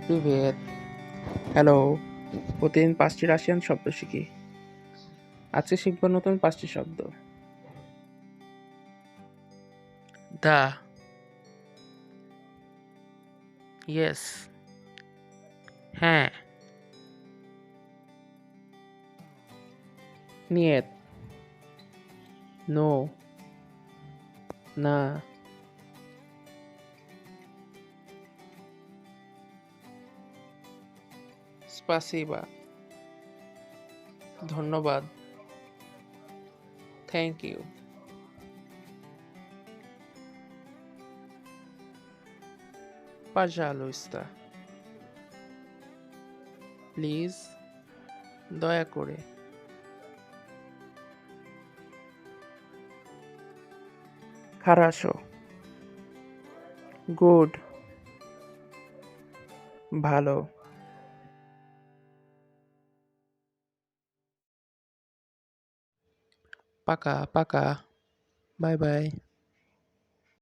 Private, hello. প্রতিদিন 5টি Russian শব্দ শিখি। আজকে শিখব নতুন 5টি শব্দ। দা, ইয়েস, হ্যাঁ, নিয়েত, নো, না, স্পাসিবা, ধন্যবাদ, থ্যাংক ইউ, পজালুস্তা, প্লিজ, দয়া করে, хорошо, গুড, ভালো, пока, пока, বাই বাই।